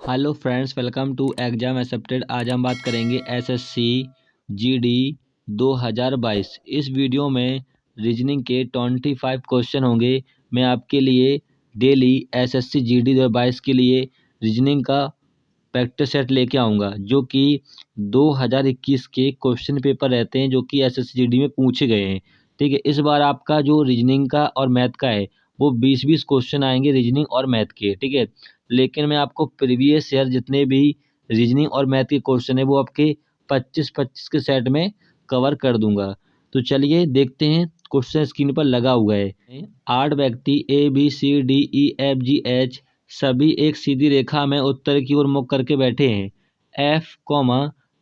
Hello friends, welcome to exam accepted. आज हम बात करेंगे एसएससी जीडी 2022। इस वीडियो में रीजनिंग के 25 क्वेश्चन होंगे। मैं आपके लिए डेली एसएससी जीडी 2022 के लिए रीजनिंग का प्रैक्टिस सेट लेके आऊँगा, जो कि 2021 के क्वेश्चन पेपर रहते हैं, जो कि एसएससी जीडी में पूछे गए हैं। ठीक है, इस बार आपका जो रीजनिंग का और मैथ का है वो 20-20 क्वेश्चन आएंगे रीजनिंग और मैथ के। ठीक है, लेकिन मैं आपको प्रीवियस ईयर जितने भी रीजनिंग और मैथ के क्वेश्चन है वो आपके 25-25 के सेट में कवर कर दूंगा। तो चलिए देखते हैं। क्वेश्चन स्क्रीन पर लगा हुआ है। 8 व्यक्ति ABCDEFGH सभी एक सीधी रेखा में उत्तर की ओर मुख करके बैठे हैं। F,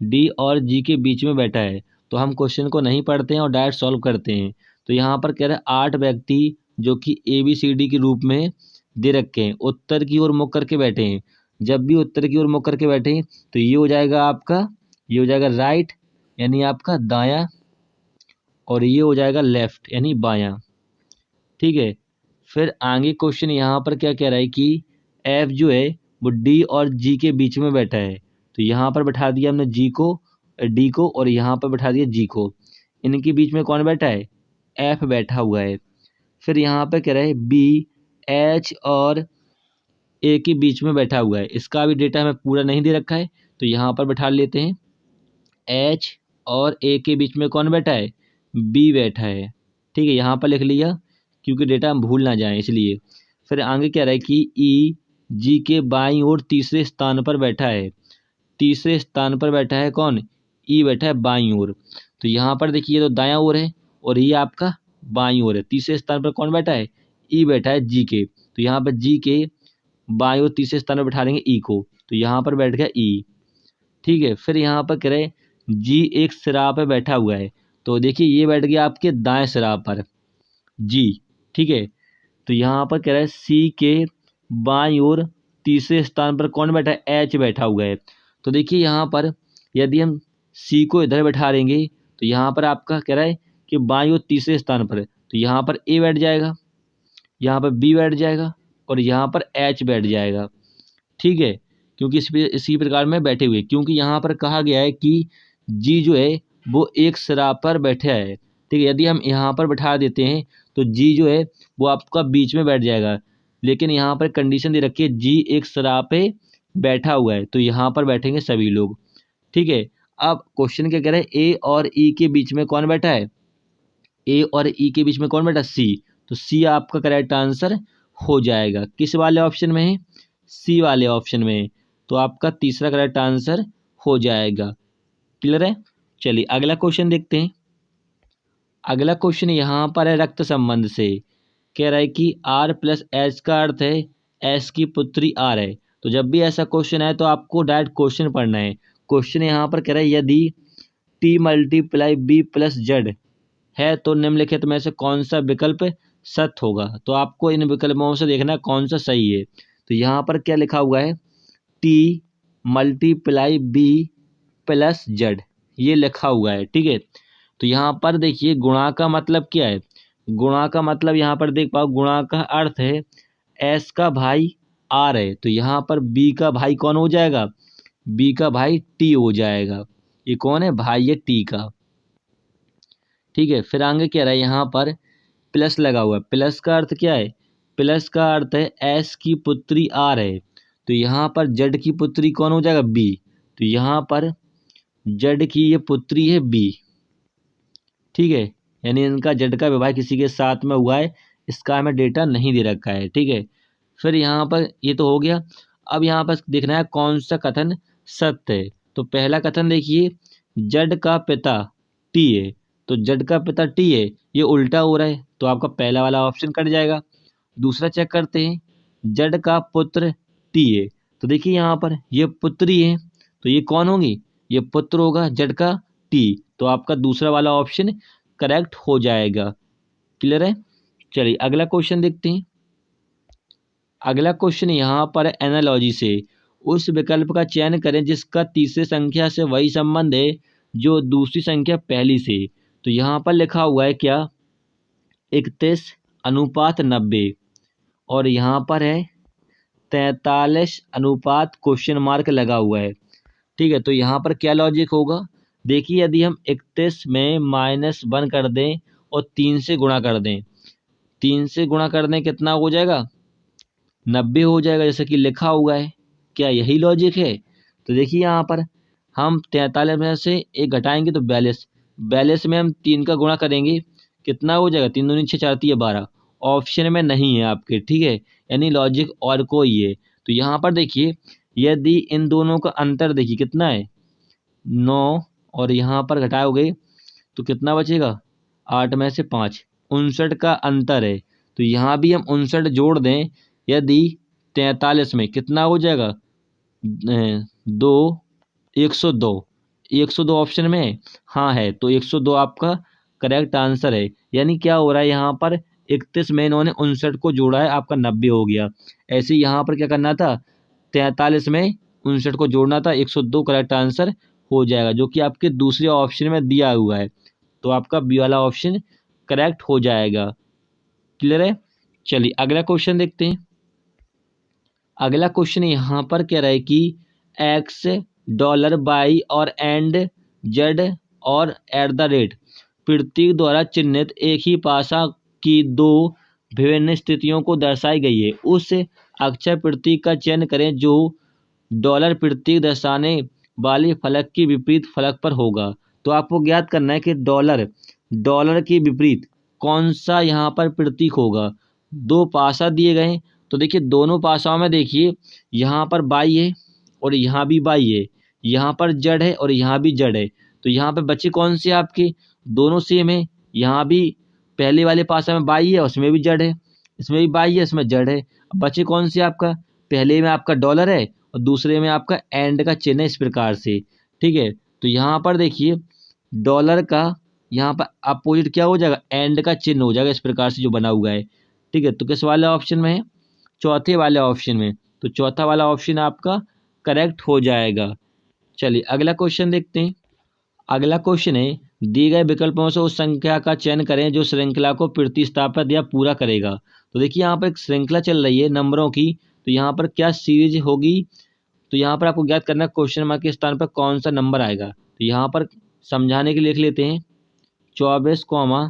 D और G के बीच में बैठा है। तो हम क्वेश्चन को नहीं पढ़ते हैं और डायरेक्ट सॉल्व करते हैं। तो यहाँ पर कह रहे हैं 8 व्यक्ति जो कि ABCD के रूप में दे रखे हैं, उत्तर की ओर मुख करके बैठे हैं। जब भी उत्तर की ओर मुख करके बैठे हैं तो ये हो जाएगा आपका, ये हो जाएगा राइट यानी आपका दायां, और ये हो जाएगा लेफ्ट यानी बायां। ठीक है, फिर आगे क्वेश्चन यहाँ पर क्या कह रहा है कि एफ जो है वो डी और जी के बीच में बैठा है। तो यहाँ पर बैठा दिया हमने जी को, डी को, और यहाँ पर बैठा दिया जी को। इनके बीच में कौन बैठा है? एफ बैठा हुआ है। फिर यहाँ पर कह रहा है बी एच और ए के बीच में बैठा हुआ है। इसका भी डेटा हमें पूरा नहीं दे रखा है, तो यहाँ पर बैठा लेते हैं। एच और ए के बीच में कौन बैठा है? बी बैठा है। ठीक है, यहाँ पर लिख लिया क्योंकि डेटा हम भूल ना जाएं इसलिए। फिर आगे कह रहा है कि ई जी के बाईं ओर तीसरे स्थान पर बैठा है। तीसरे स्थान पर बैठा है कौन? ई बैठा है बाईं ओर। तो यहाँ पर देखिए तो दायां ओर है और ये आपका बाईं ओर है। तीसरे स्थान पर कौन बैठा है? ई बैठा है जी के। तो यहाँ पर जी के बाईं ओर तीसरे स्थान पर बैठा देंगे ई को। तो यहाँ पर बैठ गया ई। ठीक है, फिर यहाँ पर कह रहे जी एक सिरा पे बैठा हुआ है। तो देखिए ये बैठ गया आपके दाएं सिरा पर जी। ठीक है, तो यहाँ पर कह रहा है सी के बाईं ओर तीसरे स्थान पर कौन बैठा है? एच बैठा हुआ है। तो देखिए यहाँ पर यदि हम सी को इधर बैठा देंगे तो यहाँ पर आपका कह रहा है कि बाईं ओर तीसरे स्थान पर है। तो यहाँ पर ए बैठ जाएगा, यहाँ पर बी बैठ जाएगा और यहाँ पर एच बैठ जाएगा। ठीक है, क्योंकि इसी प्रकार में बैठे हुए, क्योंकि यहाँ पर कहा गया है कि जी जो है वो एक सिरा पर बैठा है। ठीक है, यदि हम यहाँ पर बैठा देते हैं तो जी जो है वो आपका बीच में बैठ जाएगा, लेकिन यहाँ पर कंडीशन दे रखी है जी एक सिरा पे बैठा हुआ है, तो यहाँ पर बैठेंगे सभी लोग। ठीक है, अब क्वेश्चन क्या कह रहे हैं? ए और ई के बीच में कौन बैठा है? ए और ई के बीच में कौन बैठा? सी। तो सी आपका करेक्ट आंसर हो जाएगा। किस वाले ऑप्शन में है? सी वाले ऑप्शन में है। तो आपका तीसरा करेक्ट आंसर हो जाएगा। क्लियर है? चलिए अगला क्वेश्चन देखते हैं। अगला क्वेश्चन यहाँ पर है रक्त संबंध से। कह रहा है कि आर प्लस एच का अर्थ है एस की पुत्री आर है। तो जब भी ऐसा क्वेश्चन है तो आपको डायरेक्ट क्वेश्चन पढ़ना है। क्वेश्चन यहाँ पर कह रहा है यदि t multiply b plus z है तो निम्नलिखित में से कौन सा विकल्प सत्य होगा। तो आपको इन विकल्पों से देखना है कौन सा सही है। तो यहाँ पर क्या लिखा हुआ है? T multiply b plus z, ये लिखा हुआ है। ठीक है, तो यहाँ पर देखिए गुणा का मतलब क्या है? गुणा का मतलब यहाँ पर देख पाओ, गुणा का अर्थ है एस का भाई आर है। तो यहाँ पर बी का भाई कौन हो जाएगा? बी का भाई टी हो जाएगा। ये कौन है? भाई है टी का। ठीक है, फिर आगे क्या रहा है? यहाँ पर प्लस लगा हुआ है। प्लस का अर्थ क्या है? प्लस का अर्थ है एस की पुत्री आर है। तो यहाँ पर जेड की पुत्री कौन हो जाएगा? बी। तो यहाँ पर जेड की ये पुत्री है बी। ठीक है, यानी इनका जेड का विवाह किसी के साथ में हुआ है, इसका हमें डेटा नहीं दे रखा है। ठीक है, फिर यहाँ पर ये तो हो गया। अब यहाँ पर देखना है कौन सा कथन सत्य है। तो पहला कथन देखिए, जेड का पिता टी है। तो जेड का पिता टी है, ये उल्टा हो रहा है, तो आपका पहला वाला ऑप्शन कट जाएगा। दूसरा चेक करते हैं, जेड का पुत्र टी है। तो देखिए यहाँ पर ये पुत्री है, तो ये कौन होगी? ये पुत्र होगा जेड का टी। तो आपका दूसरा वाला ऑप्शन करेक्ट हो जाएगा। क्लियर है? चलिए अगला क्वेश्चन देखते हैं। अगला क्वेश्चन यहाँ पर एनालॉजी से उस विकल्प का चयन करें जिसका तीसरी संख्या से वही संबंध है जो दूसरी संख्या पहली से। तो यहाँ पर लिखा हुआ है क्या? 31:90, और यहाँ पर है 43 क्वेश्चन मार्क लगा हुआ है। ठीक है, तो यहाँ पर क्या लॉजिक होगा, देखिए यदि हम 31 में -1 कर दें और 3 से गुणा कर दें, 3 से गुणा कर दें कितना हो जाएगा, 90 हो जाएगा, जैसे कि लिखा हुआ है। क्या यही लॉजिक है? तो देखिए यहाँ पर हम 43 में से एक घटाएंगे तो 42, 42 में हम 3 का गुणा करेंगे, कितना हो जाएगा, 3 दूनी 6 4 3 12। ऑप्शन में नहीं है आपके, ठीक है, यानी लॉजिक और कोई है। तो यहाँ पर देखिए यदि इन दोनों का अंतर देखिए कितना है, 9, और यहाँ पर घटाओगे तो कितना बचेगा, 8 में से 5, 59 का अंतर है। तो यहाँ भी हम 59 जोड़ दें, यदि 43 में कितना हो जाएगा, 2, 102, 102 ऑप्शन में है, हाँ है, तो 102 आपका करेक्ट आंसर है। यानी क्या हो रहा है यहाँ पर, 31 में इन्होंने 59 को जोड़ा है, आपका 90 हो गया। ऐसे ही यहाँ पर क्या करना था, 43 में 59 को जोड़ना था, 102 करेक्ट आंसर हो जाएगा, जो कि आपके दूसरे ऑप्शन में दिया हुआ है। तो आपका बी वाला ऑप्शन करेक्ट हो जाएगा। क्लियर है? चलिए अगला क्वेश्चन देखते हैं। अगला क्वेश्चन यहाँ पर कह रहा है कि एक्स, डॉलर, बाई और एंड, जेड और एट द रेट प्रतीक द्वारा चिन्हित एक ही भाषा की दो विभिन्न स्थितियों को दर्शाई गई है। उस अक्षर प्रतीक का चयन करें जो डॉलर प्रतीक दर्शाने वाले फलक के विपरीत फलक पर होगा। तो आपको ज्ञात करना है कि डॉलर के विपरीत कौन सा यहाँ पर प्रतीक होगा। दो पासा दिए गए हैं, तो देखिए दोनों पासाओं में देखिए यहाँ पर बाई है और यहाँ भी बाई है, यहाँ पर जड़ है और यहाँ भी जड़ है। तो यहाँ पे बचे कौन से आपके, दोनों सेम है। यहाँ भी पहले वाले पासा में बाई है, उसमें भी जड़ है, इसमें भी बाई है, इसमें जड़ है। बचे कौन से आपका, पहले में आपका डॉलर है और दूसरे में आपका एंड का चिन्ह है, इस प्रकार से। ठीक है, तो यहाँ पर देखिए डॉलर का यहाँ पर अपोजिट क्या हो जाएगा, एंड का चिन्ह हो जाएगा, इस प्रकार से जो बना हुआ है। ठीक है, तो किस वाले ऑप्शन में है, चौथे वाले ऑप्शन में। तो चौथा वाला ऑप्शन आपका करेक्ट हो जाएगा। चलिए अगला क्वेश्चन देखते हैं। अगला क्वेश्चन है, दिए गए विकल्पों से उस संख्या का चयन करें जो श्रृंखला को प्रतिस्थापित या पूरा करेगा। तो देखिए यहाँ पर एक श्रृंखला चल रही है नंबरों की, तो यहाँ पर क्या सीरीज होगी। तो यहाँ पर आपको ज्ञात करना है क्वेश्चन मार्क के स्थान पर कौन सा नंबर आएगा। तो यहाँ पर समझाने के लिए लिख लेते हैं 24, 40,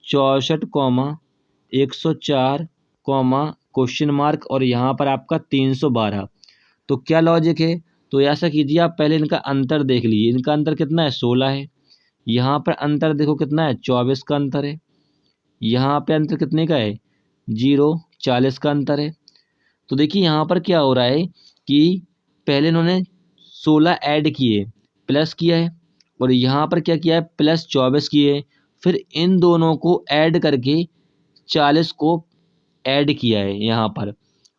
64, 104, क्वेश्चन मार्क और यहाँ पर आपका 312। तो क्या लॉजिक है, तो ऐसा कीजिए आप पहले इनका अंतर देख लीजिए। इनका अंतर कितना है, 16 है। यहाँ पर अंतर देखो कितना है, 24 का अंतर है। यहाँ पे अंतर कितने का है, 0, 40 का अंतर है। तो देखिए यहाँ पर क्या हो रहा है कि पहले इन्होंने 16 ऐड किए, प्लस किया है, और यहाँ पर क्या किया है, प्लस 24 किए, फिर इन दोनों को ऐड करके 40 को ऐड किया है यहाँ पर।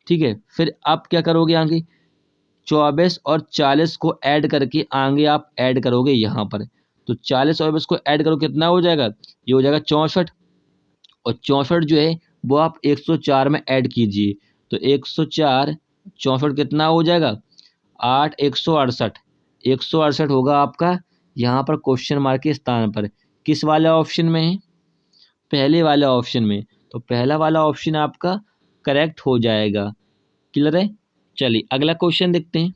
ठीक है, फिर आप क्या करोगे, आगे 24 और 40 को ऐड करके आगे आप ऐड करोगे यहाँ पर। तो 40 और 24 को ऐड करो, कितना हो जाएगा, ये हो जाएगा 64, और 64 जो है वो आप 104 में ऐड कीजिए। तो 104, 64 कितना हो जाएगा, 8, 168, 168 होगा आपका यहाँ पर क्वेश्चन मार्क के स्थान पर। किस वाले ऑप्शन में है, पहले वाले ऑप्शन में। तो पहला वाला ऑप्शन आपका करेक्ट हो जाएगा। क्लियर है? चलिए अगला क्वेश्चन देखते हैं।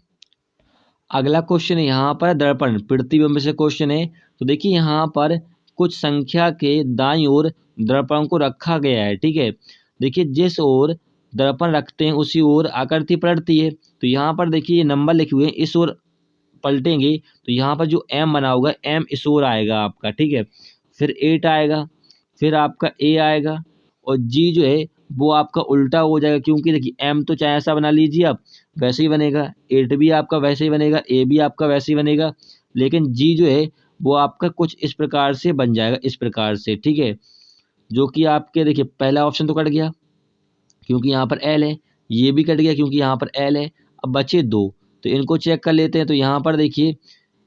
अगला क्वेश्चन यहाँ पर दर्पण प्रतिबिंब से क्वेश्चन है। तो देखिए यहाँ पर कुछ संख्या के दाईं ओर दर्पण को रखा गया है। ठीक है, देखिए जिस ओर दर्पण रखते हैं उसी ओर आकृति पलटती है। तो यहाँ पर देखिए ये नंबर लिखे हुए हैं, इस ओर पलटेंगे तो यहाँ पर जो एम बना होगा, एम इस ओर आएगा आपका। ठीक है, फिर 8 आएगा, फिर आपका ए आएगा, और जी जो है वो आपका उल्टा हो जाएगा, क्योंकि देखिए एम तो चाहे ऐसा बना लीजिए आप, वैसे ही बनेगा, 8 भी आपका वैसे ही बनेगा, ए भी आपका वैसे ही बनेगा, लेकिन जी जो है वो आपका कुछ इस प्रकार से बन जाएगा, इस प्रकार से। ठीक है, जो कि आपके देखिए पहला ऑप्शन तो कट गया क्योंकि यहाँ पर एल है, ये भी कट गया क्योंकि यहाँ पर एल है। अब बचे दो, तो इनको चेक कर लेते हैं। तो यहाँ पर देखिए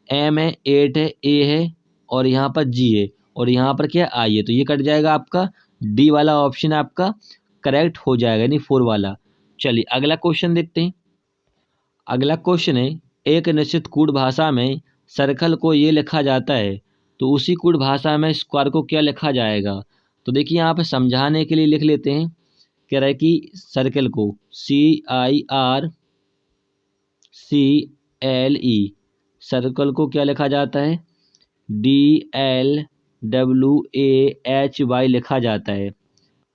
एम है, 8 है, ए है, और यहाँ पर जी है, और यहाँ पर क्या आई है, तो ये कट जाएगा, आपका डी वाला ऑप्शन आपका करेक्ट हो जाएगा, यानी 4 वाला। चलिए अगला क्वेश्चन देखते हैं। अगला क्वेश्चन है, एक निश्चित कूट भाषा में सर्कल को ये लिखा जाता है, तो उसी कूट भाषा में स्क्वायर को क्या लिखा जाएगा। तो देखिए यहाँ पे समझाने के लिए लिख लेते हैं कह रहा है कि सर्कल को CIRCLE सर्कल को क्या लिखा जाता है, DLWAHY लिखा जाता है।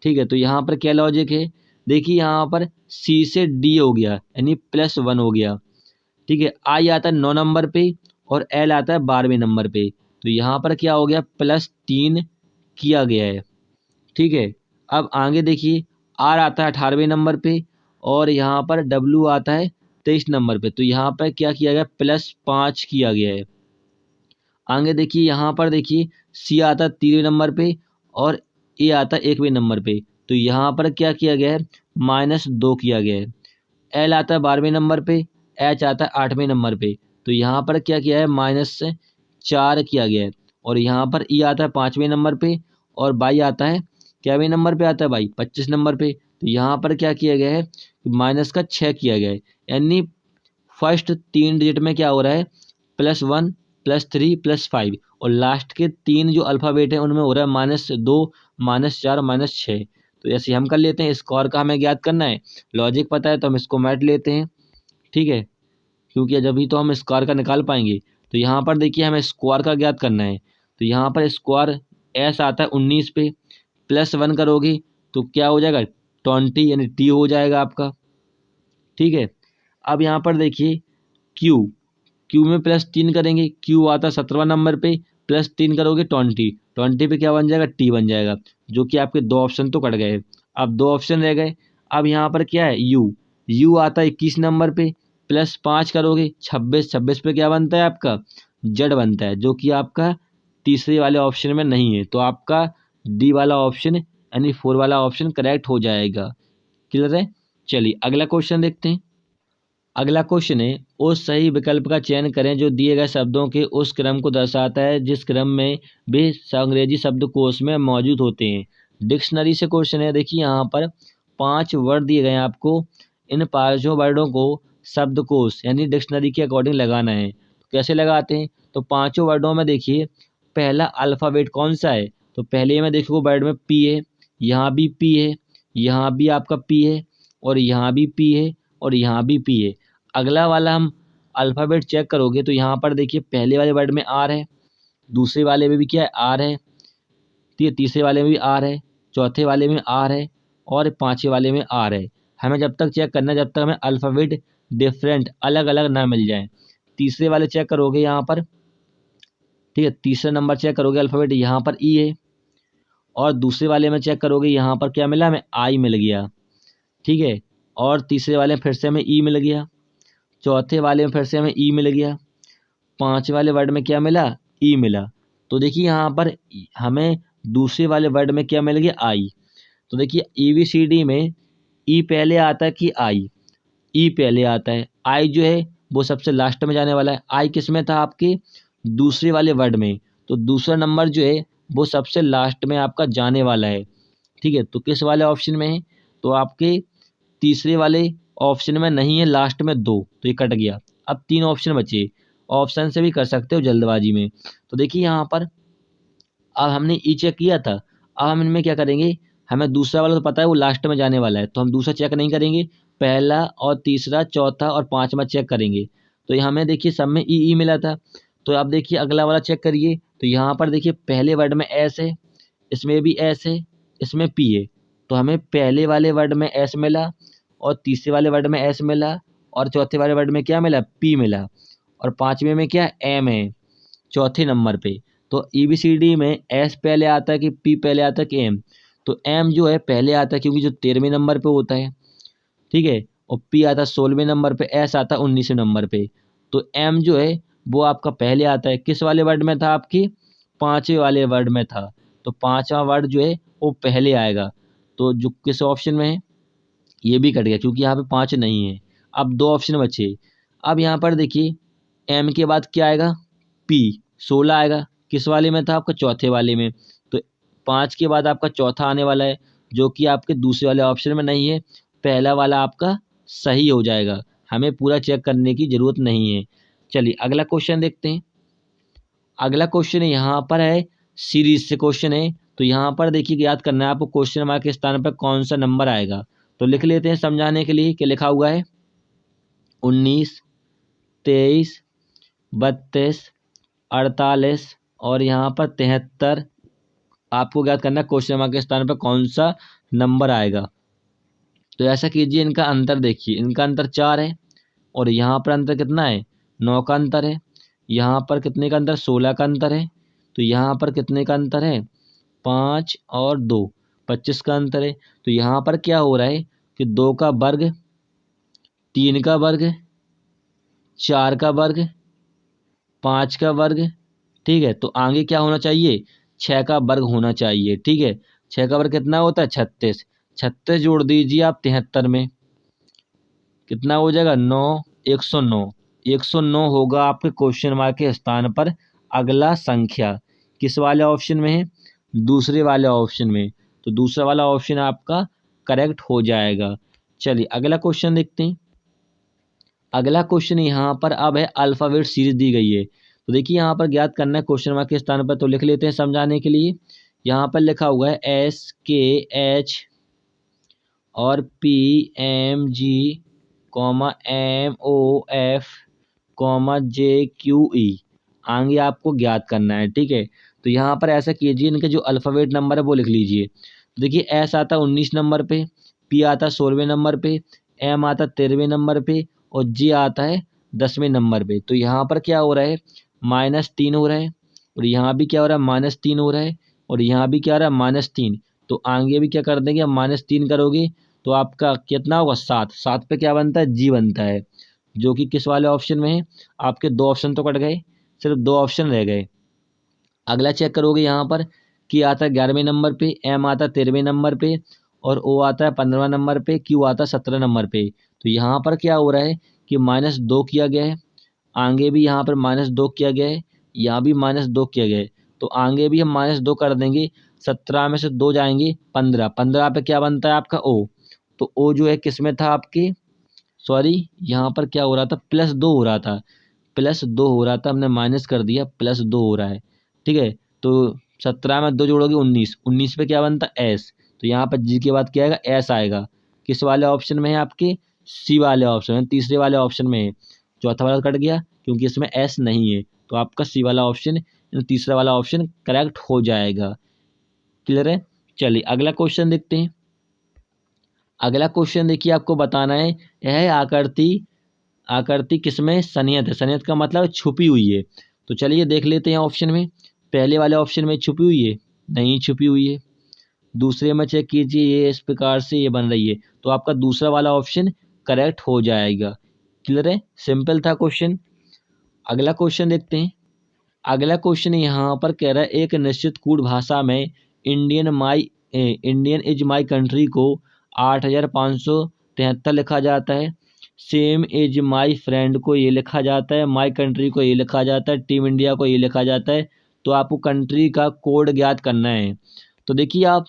ठीक है, तो यहाँ पर क्या लॉजिक है, देखिए यहाँ पर C से D हो गया यानी +1 हो गया। ठीक है, I आता है 9 नंबर पे और L आता है 12वें नंबर पे, तो यहाँ पर क्या हो गया +3 किया गया है। ठीक है, अब आगे देखिए R आता है 18वें नंबर पे और यहाँ पर W आता है 23 नंबर पे, तो यहाँ पर क्या किया गया +5 किया गया है। आगे देखिए यहाँ पर देखिए C आता है 3वें नंबर पे और A आता है 1वें नंबर पे, तो यहाँ पर क्या किया गया है -2 किया गया है। L आता है 12वें नंबर पे, H आता है 8वें नंबर पे, तो यहाँ पर क्या किया है -4 किया गया है। और यहाँ पर E आता है 5वें नंबर पे और बाई आता है क्यावें नंबर पे आता है भाई 25 नंबर पे, तो यहाँ पर क्या किया गया है -6 किया गया है। यानी फर्स्ट 3 डिजिट में क्या हो रहा है +1 +3 +5 और लास्ट के 3 जो अल्फ़ाबेट हैं उनमें हो रहा है -2 -4 -6। तो ऐसे हम कर लेते हैं, स्क्वायर का हमें ज्ञात करना है, लॉजिक पता है तो हम इसको मैट लेते हैं। ठीक है, क्योंकि जब ही तो हम स्क्वायर का निकाल पाएंगे। तो यहाँ पर देखिए हमें स्क्वायर का ज्ञात करना है, तो यहाँ पर स्क्वायर S आता है 19 पे, +1 करोगे तो क्या हो जाएगा 20 यानी T हो जाएगा आपका। ठीक है, अब यहाँ पर देखिए Q में +3 करेंगे, Q आता है 17वां नंबर पे, +3 करोगे 20 पे क्या बन जाएगा T बन जाएगा, जो कि आपके 2 ऑप्शन तो कट गए। अब 2 ऑप्शन रह गए। अब यहाँ पर क्या है U आता है 21 नंबर पे, +5 करोगे 26 पे क्या बनता है आपका Z बनता है, जो कि आपका तीसरे वाले ऑप्शन में नहीं है, तो आपका D वाला ऑप्शन यानी 4 वाला ऑप्शन करेक्ट हो जाएगा। क्लियर है, चलिए अगला क्वेश्चन देखते हैं। अगला क्वेश्चन है उस सही विकल्प का चयन करें जो दिए गए शब्दों के उस क्रम को दर्शाता है जिस क्रम में वे अंग्रेजी शब्दकोश में मौजूद होते हैं। डिक्शनरी से क्वेश्चन है, देखिए यहाँ पर 5 वर्ड दिए गए हैं आपको, इन 5 वर्डों को शब्दकोश यानी डिक्शनरी के अकॉर्डिंग लगाना है। तो कैसे लगाते हैं, तो 5 वर्डों में देखिए पहला अल्फ़ाबेट कौन सा है, तो पहले में देखो वर्ड में P है, यहाँ भी P है, यहाँ भी आपका P है और यहाँ भी P है और यहाँ भी P है। अगला वाला हम अल्फ़ाबेट चेक करोगे तो यहाँ पर देखिए पहले वाले वर्ड में R है, दूसरे वाले में भी क्या है R है, तीसरे वाले में भी R है, चौथे वाले में R है और 5वें वाले में R है। हमें जब तक चेक करना है जब तक हमें अल्फ़ाबेट डिफरेंट अलग अलग ना मिल जाए। तीसरे वाले चेक करोगे यहाँ पर, ठीक है, तीसरा नंबर चेक करोगे अल्फ़ाबेट यहाँ पर E है और दूसरे वाले में चेक करोगे यहाँ पर क्या मिला हमें I मिल गया। ठीक है, और तीसरे वाले में फिर से हमें E मिल गया, चौथे वाले में फिर से हमें E मिल गया, 5वें वाले वर्ड में क्या मिला E मिला। तो देखिए यहाँ पर हमें दूसरे वाले वर्ड में क्या मिल गया I। तो देखिए ABCD में E पहले आता है कि I, E पहले आता है, I जो है वो सबसे लास्ट में जाने वाला है। I किस में था आपके दूसरे वाले वर्ड में, तो दूसरा नंबर जो है वो सबसे लास्ट में आपका जाने वाला है। ठीक है, तो किस वाले ऑप्शन में है, तो आपके तीसरे वाले ऑप्शन में नहीं है, लास्ट में 2, तो ये कट गया। अब 3 ऑप्शन बचे, ऑप्शन से भी कर सकते हो जल्दबाजी में। तो देखिए यहाँ पर अब हमने ई चेक किया था, अब हम इनमें क्या करेंगे, हमें दूसरा वाला तो पता है वो लास्ट में जाने वाला है, तो हम दूसरा चेक नहीं करेंगे, पहला और तीसरा चौथा और 5वां चेक करेंगे। तो यहाँ में देखिए सब में ई मिला था, तो अब देखिए अगला वाला चेक करिए, तो यहाँ पर देखिए पहले वर्ड में एस है, इसमें भी एस है, इसमें पी है, तो हमें पहले वाले वर्ड में एस मिला और तीसरे वाले वर्ड में एस मिला और चौथे वाले वर्ड में क्या मिला पी मिला और 5वें में क्या एम है चौथे नंबर पे। तो ABCD में एस पहले आता है कि पी पहले आता है कि एम, तो एम जो है पहले आता है क्योंकि जो 13वें नंबर पे होता है। ठीक है, और पी आता है 16वें नंबर पे, एस आता है 19वें नंबर पे, तो एम जो है वो आपका पहले आता है। किस वाले वर्ड में था आपकी 5वें वाले वर्ड में था, तो 5वां वर्ड जो है वो पहले आएगा, तो जो किस ऑप्शन में है ये भी कट गया क्योंकि यहाँ पे 5 नहीं है। अब 2 ऑप्शन बचे, अब यहाँ पर देखिए एम के बाद क्या आएगा पी 16 आएगा, किस वाले में था आपका चौथे वाले में, तो 5 के बाद आपका चौथा आने वाला है जो कि आपके दूसरे वाले ऑप्शन में नहीं है, पहला वाला आपका सही हो जाएगा, हमें पूरा चेक करने की ज़रूरत नहीं है। चलिए अगला क्वेश्चन देखते हैं। अगला क्वेश्चन यहाँ पर है सीरीज से क्वेश्चन है, तो तो यहाँ पर देखिए याद करना है आपको क्वेश्चन मार्क के स्थान पर कौन सा नंबर आएगा। तो लिख लेते हैं समझाने के लिए कि लिखा हुआ है 19, 23, 32, 48 और यहाँ पर 73। आपको याद करना है क्वेश्चन मार्क के स्थान पर कौन सा नंबर आएगा। तो ऐसा कीजिए, इनका अंतर देखिए, इनका अंतर 4 है और यहाँ पर अंतर कितना है 9 का अंतर है। यहाँ पर कितने का अंतर 16 का अंतर है। तो यहाँ पर कितने का अंतर है 5 और 2 25 का अंतर है। तो यहाँ पर क्या हो रहा है कि 2 का वर्ग, 3 का वर्ग, 4 का वर्ग, 5 का वर्ग, ठीक है। तो आगे क्या होना चाहिए 6 का वर्ग होना चाहिए, ठीक है। 6 का वर्ग कितना होता है 36। 36 जोड़ दीजिए आप 73 में, कितना हो जाएगा 9, 109। 109 होगा आपके क्वेश्चन मार्क के स्थान पर अगला संख्या। किस वाले ऑप्शन में है दूसरे वाले ऑप्शन में। तो दूसरा वाला ऑप्शन आपका करेक्ट हो जाएगा। चलिए अगला क्वेश्चन देखते हैं। अगला क्वेश्चन यहाँ पर अब है अल्फ़ाबेट सीरीज दी गई है। तो देखिए यहाँ पर ज्ञात करना है क्वेश्चन मार्क के स्थान पर। तो लिख लेते हैं समझाने के लिए। यहाँ पर लिखा हुआ है SKH और PMG, MOF, JQE आगे आपको ज्ञात करना है, ठीक है। तो यहाँ पर ऐसा कीजिए, इनके जो अल्फ़ाबेट नंबर है वो लिख लीजिए। देखिए S आता है 19 नंबर पे, P आता है 16वें नंबर पे, M आता है 13वें नंबर पे और J आता है 10वें नंबर पे। तो यहाँ पर क्या हो रहा है -3 हो रहा है और यहाँ भी क्या हो रहा है -3 हो रहा है और यहाँ भी क्या हो रहा है -3। तो आगे भी क्या कर देंगे, -3 करोगे तो आपका कितना होगा 7। 7 पे क्या बनता है G बनता है, जो कि किस वाले ऑप्शन में है। आपके 2 ऑप्शन तो कट गए, सिर्फ 2 ऑप्शन रह गए। अगला चेक करोगे यहाँ पर कि आता है 11वें नंबर पे, M आता है 13वें नंबर पे और O आता है 15वां नंबर पे, Q आता है 17 नंबर पे। तो यहाँ पर क्या हो रहा है कि -2 किया गया है, आगे भी यहाँ पर -2 किया गया है, यहाँ भी -2 किया गया है। तो आगे भी हम -2 कर देंगे, 17 में से 2 जाएंगे 15, 15 पे क्या बनता है आपका O। तो O जो है किस में था आपके, सॉरी यहाँ पर क्या हो रहा था +2 हो रहा था, +2 हो रहा था, हमने माइनस कर दिया, +2 हो रहा है, ठीक है। तो 17 में 2 जोड़ोगे 19, 19 पे क्या बनता है S। तो यहाँ पर G के बाद क्या आएगा S आएगा। किस वाले ऑप्शन में है आपके C वाले ऑप्शन में, तीसरे वाले ऑप्शन में है। चौथा वाला कट गया क्योंकि इसमें S नहीं है, तो आपका C वाला ऑप्शन, तीसरा वाला ऑप्शन करेक्ट हो जाएगा। क्लियर है। चलिए अगला क्वेश्चन देखते हैं। अगला क्वेश्चन देखिए, आपको बताना है यह आकृति किसमें सनियत है। सनियत का मतलब छुपी हुई है। तो चलिए देख लेते हैं ऑप्शन में। पहले वाले ऑप्शन में छुपी हुई है, नहीं छुपी हुई है। दूसरे में चेक कीजिए, ये इस प्रकार से ये बन रही है, तो आपका दूसरा वाला ऑप्शन करेक्ट हो जाएगा। क्लियर है, सिंपल था क्वेश्चन। अगला क्वेश्चन देखते हैं। अगला क्वेश्चन यहाँ पर कह रहा है एक निश्चित कूट भाषा में इंडियन इज माई कंट्री को 8573 लिखा जाता है। सेम इज माई फ्रेंड को ये लिखा जाता है, माई कंट्री को ये लिखा जाता है, टीम इंडिया को ये लिखा जाता है। तो आपको कंट्री का कोड ज्ञात करना है। तो देखिए आप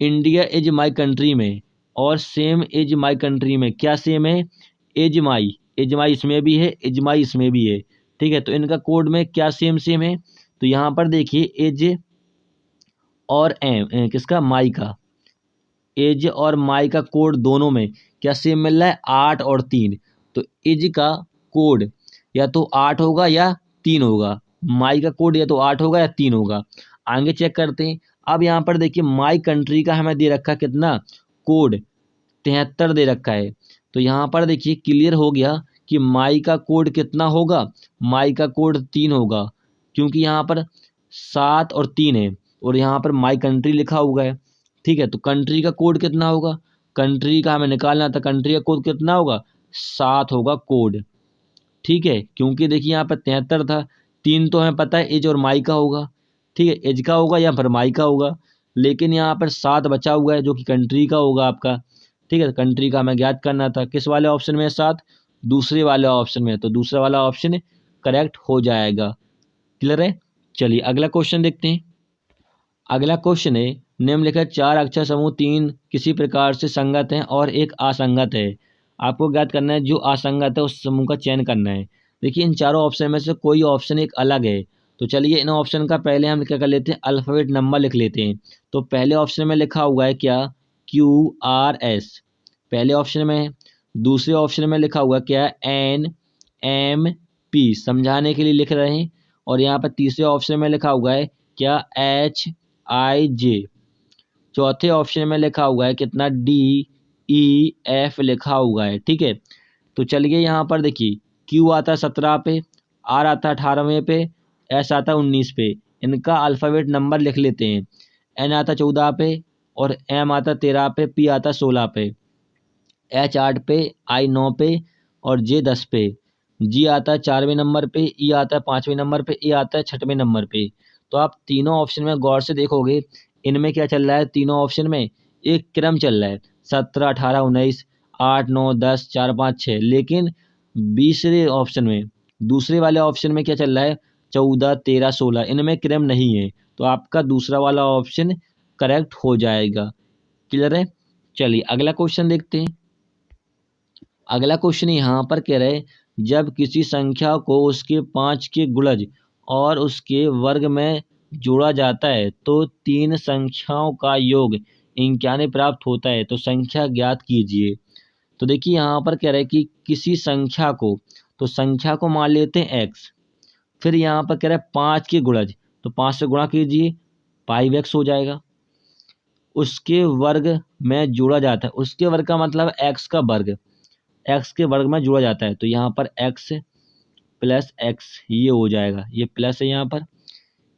इंडिया इज माई कंट्री में और सेम इज माई कंट्री में क्या सेम है, इज माई इसमें भी है, इज माई इसमें भी है, ठीक है। तो इनका कोड में क्या सेम है। तो यहाँ पर देखिए इज और एम किसका माई का, एज और माई का कोड दोनों में क्या सेम मिल रहा है 8 और 3। तो एज का कोड या तो 8 होगा या 3 होगा, माई का कोड या तो 8 होगा या 3 होगा। आगे चेक करते हैं। अब यहाँ पर देखिए माई कंट्री का हमें दे रखा कितना कोड 73 दे रखा है। तो यहाँ पर देखिए क्लियर हो गया कि माई का कोड कितना होगा, माई का कोड 3 होगा, क्योंकि यहाँ पर 7 और 3 है और यहाँ पर माई कंट्री लिखा हुआ है, ठीक है। तो कंट्री का कोड कितना होगा, कंट्री का हमें निकालना था, कंट्री का कोड कितना होगा 7 होगा कोड, ठीक है। क्योंकि देखिए यहाँ पर 73 था, 3 तो हमें पता है एज और माई का होगा, ठीक है, एज का होगा या फिर माई का होगा, लेकिन यहाँ पर 7 बचा हुआ है जो कि कंट्री का होगा आपका, ठीक है। कंट्री का हमें ज्ञात करना था, किस वाले ऑप्शन में 7, दूसरे वाले ऑप्शन में। तो दूसरा वाला ऑप्शन करेक्ट हो जाएगा। क्लियर है। चलिए अगला क्वेश्चन देखते हैं। अगला क्वेश्चन है निम्नलिखित 4 अक्षर समूह 3 किसी प्रकार से संगत हैं और एक असंगत है। आपको ज्ञात करना है जो असंगत है उस समूह का चयन करना है। देखिए इन चारों ऑप्शन में से कोई ऑप्शन एक अलग है, तो चलिए इन ऑप्शन का पहले हम क्या कर लेते हैं, अल्फ़ाबेट नंबर लिख लेते हैं। तो पहले ऑप्शन में लिखा हुआ है क्या, QRS पहले ऑप्शन में है। दूसरे ऑप्शन में लिखा हुआ क्या है, NMP समझाने के लिए लिख रहे हैं। और यहाँ पर तीसरे ऑप्शन में लिखा हुआ है क्या, HIJ। चौथे ऑप्शन में लिखा हुआ है कितना, DEF लिखा हुआ है। ठीक है, तो चलिए यहाँ पर देखिए, Q आता है 17 पे, R आता है 18वें पे, S आता है 19 पे। इनका अल्फ़ाबेट नंबर लिख लेते हैं। N आता 14 पे और M आता 13 पे, P आता 16 पे, H 8 पे, I 9 पे और J 10 पे। G आता है 4वें नंबर पे, E आता है 5वें नंबर पे, A आता है 6वें नंबर पे। तो आप तीनों ऑप्शन में गौर से देखोगे, इनमें क्या चल रहा है, तीनों ऑप्शन में एक क्रम चल रहा है, 17, 18, 19, 8, 9, 10, 4, 5, 6। लेकिन दूसरे ऑप्शन में, दूसरे वाले ऑप्शन में क्या चल रहा है, 14, 13, 16, इनमें क्रम नहीं है। तो आपका दूसरा वाला ऑप्शन करेक्ट हो जाएगा। क्लियर है। चलिए अगला क्वेश्चन देखते हैं। अगला क्वेश्चन यहाँ पर कह रहे, जब किसी संख्या को उसके 5 के गुणज और उसके वर्ग में जोड़ा जाता है तो तीन संख्याओं का योग 91 प्राप्त होता है, तो संख्या ज्ञात कीजिए। तो देखिए यहाँ पर कह रहे कि किसी संख्या को, तो संख्या को मान लेते हैं x, फिर यहाँ पर कह रहे 5 के गुणज, तो 5 से गुणा कीजिए 5x हो जाएगा। उसके वर्ग में जोड़ा जाता है, उसके वर्ग का मतलब x का वर्ग, x के वर्ग में जोड़ा जाता है, तो यहाँ पर x प्लस x ये हो जाएगा, ये प्लस है। यहाँ पर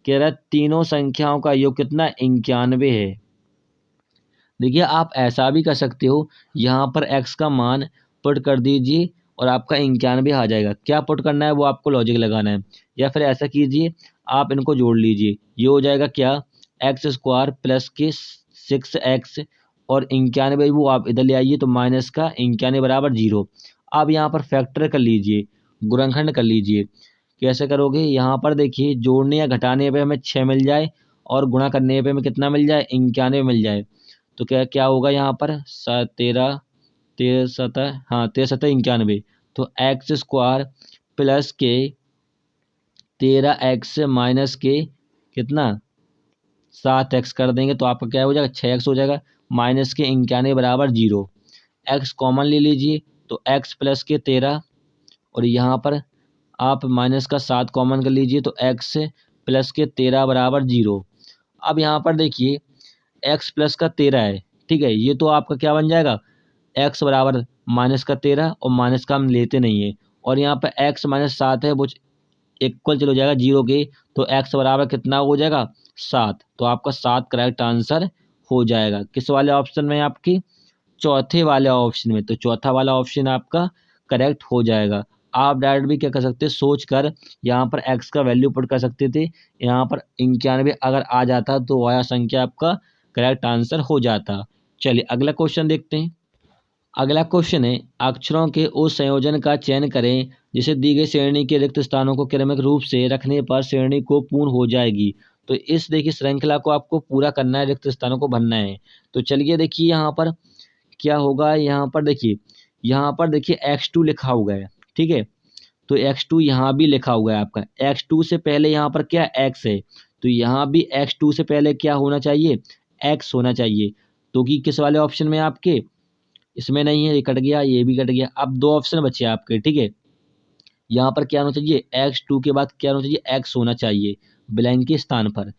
कह रहा है तीनों संख्याओं का योग कितना, 91 है। देखिए आप ऐसा भी कर सकते हो, यहाँ पर x का मान पुट कर दीजिए और आपका 91 आ जाएगा। क्या पुट करना है वो आपको लॉजिक लगाना है, या फिर ऐसा कीजिए आप इनको जोड़ लीजिए, ये हो जाएगा क्या, x² प्लस के 6x और 91 वो आप इधर ले आइए, तो माइनस का 91 बराबर 0। अब यहाँ पर फैक्टर कर लीजिए, गुणनखंड कर लीजिए। कैसे करोगे, यहाँ पर देखिए जोड़ने या घटाने पे हमें 6 मिल जाए और गुणा करने पे हमें कितना मिल जाए, 91 मिल जाए। तो क्या क्या होगा यहाँ पर, 13 13 17, हाँ 13 17 91। तो x² प्लस के 13x माइनस के कितना 7x कर देंगे, तो आपका क्या हो जाएगा, 6x हो जाएगा। माइनस के 91 बराबर 0। x कॉमन ले लीजिए, तो x प्लस के 13 और यहाँ पर आप माइनस का 7 कॉमन कर लीजिए, तो x प्लस के 13 बराबर 0। अब यहाँ पर देखिए x प्लस का 13 है, ठीक है, ये तो आपका क्या बन जाएगा, x बराबर माइनस का 13 और माइनस का हम लेते नहीं है, और यहाँ पर x माइनस 7 है वो इक्वल चलो जाएगा 0 के, तो x बराबर कितना हो जाएगा, 7। तो आपका 7 करेक्ट आंसर हो जाएगा। किस वाले ऑप्शन में, आपकी चौथे वाले ऑप्शन में। तो चौथा वाला ऑप्शन आपका करेक्ट हो जाएगा। आप डायरेक्ट भी क्या कर सकते हैं, सोच कर यहाँ पर x का वैल्यू पुट कर सकते थे, यहाँ पर 91 अगर आ जाता तो वह संख्या आपका करेक्ट आंसर हो जाता। चलिए अगला क्वेश्चन देखते हैं। अगला क्वेश्चन है, अक्षरों के उस संयोजन का चयन करें जिसे दी गई श्रेणी के रिक्त स्थानों को क्रमिक रूप से रखने पर श्रेणी को पूर्ण हो जाएगी। तो इस देखिए श्रृंखला को आपको पूरा करना है, रिक्त स्थानों को भरना है। तो चलिए देखिए यहाँ पर क्या होगा, यहाँ पर देखिए x2 लिखा हुआ है, ठीक है, तो x2 यहाँ भी लिखा हुआ है आपका। x2 से पहले यहाँ पर क्या x है, तो यहाँ भी x2 से पहले क्या होना चाहिए, x होना चाहिए। तो कि किस वाले ऑप्शन में आपके, इसमें नहीं है, ये कट गया, ये भी कट गया। अब दो ऑप्शन बचे आपके, ठीक है, यहाँ पर क्या होना चाहिए, x2 के बाद क्या होना चाहिए, x होना चाहिए ब्लैंक के स्थान पर।